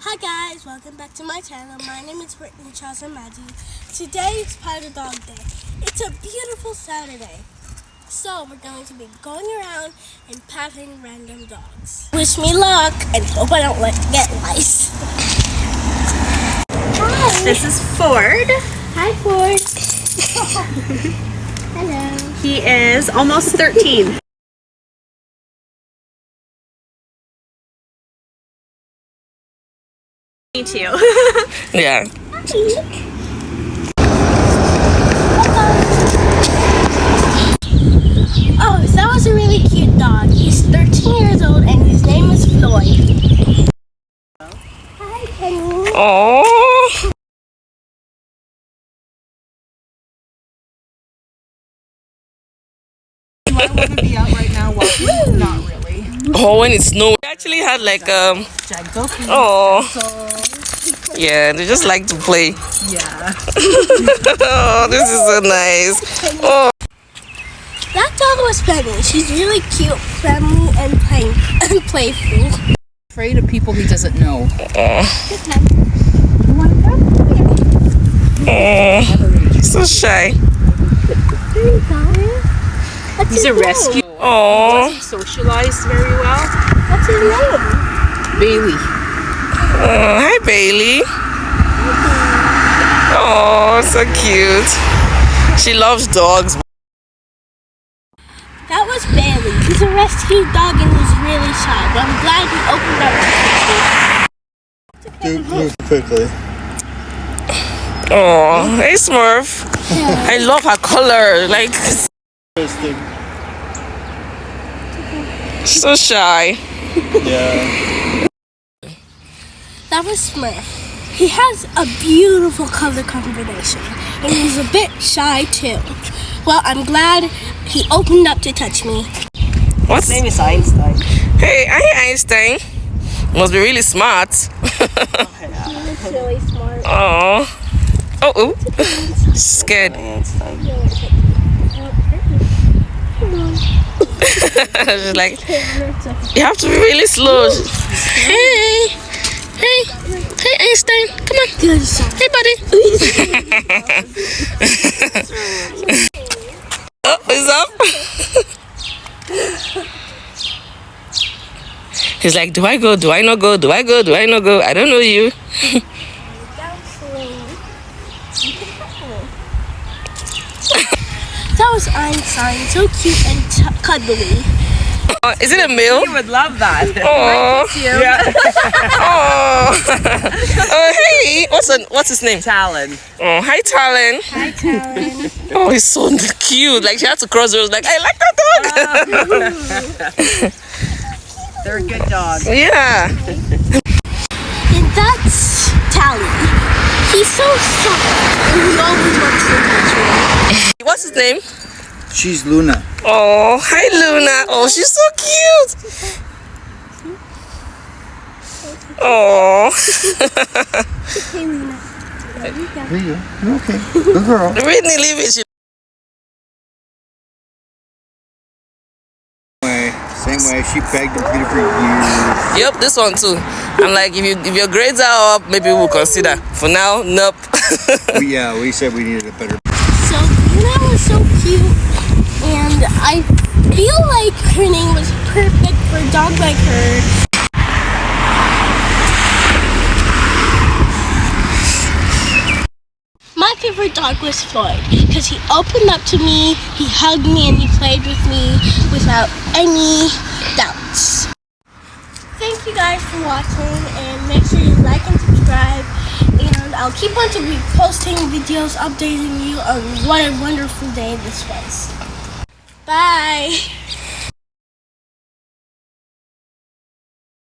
Hi guys, welcome back to my channel. My name is Brittany Charles and Maggie. Today is Powder Dog Day. It's a beautiful Saturday. So we're going to be going around and patting random dogs. Wish me luck and hope I don't get lice. Hi. This is Ford. Hi Ford. Hello. He is almost 13. Me too. Yeah. Oh, that was a really cute dog. He's 13 years old and his name is Floyd. Hi, Penny. Oh. Do I want to be out right now walking? Not really. Oh, when it snowed, we actually had like oh. Yeah, they just like to play. Yeah. Oh, this is so nice. Oh. That dog was Penny. She's really cute, friendly, and playful. Afraid of people he doesn't know. Oh, so shy. He's a rescue. Oh. He socialized very well. What's his name? Bailey. Oh, hi Bailey. Oh, so cute. She loves dogs. That was Bailey. He's a rescue dog and he's really shy, but I'm glad he opened up to me. Move quickly. Oh, hey Smurf. I love her color. Like, so shy. Yeah. That was Smurf. He has a beautiful color combination, and he's a bit shy too. Well, I'm glad he opened up to touch me. What's His name is Einstein. Hey, hi Einstein. Must be really smart. He's really smart. Oh. Oh, scared. She's like, you have to be really slow. Hey, Einstein, come on. Good job. Hey, buddy. Oh, he's up. He's like, do I go? Do I not go? Do I go? Do I not go? I don't know you. That was Einstein, so cute and cuddly. Is it a male? He would love that. Oh, Yeah. oh, hey, what's his name? Talon. Oh, hi, Talon. Hi, Talon. Oh, he's so cute. Like, she had to cross the road. Like, I like that dog. They're a good dog. Yeah. And that's Tally. He's so soft, and he always wants to touch me. What's his name? She's Luna. Oh, hi, Luna. Oh, she's so cute. Oh. Hey, Luna. There you go. Okay. Good girl. Whitney, leave it. Same way. She begged and pleaded for years. Yep, this one too. I'm like, if your grades are up, maybe we'll consider. For now, nope. We said we needed a better. So Luna was so cute, and I feel like her name was perfect for a dog like her. My favorite dog was Floyd because he opened up to me, he hugged me, and he played with me without any doubts. Thank you guys for watching, and make sure you like and subscribe. And I'll keep on to be posting videos updating you on what a wonderful day this was. Bye!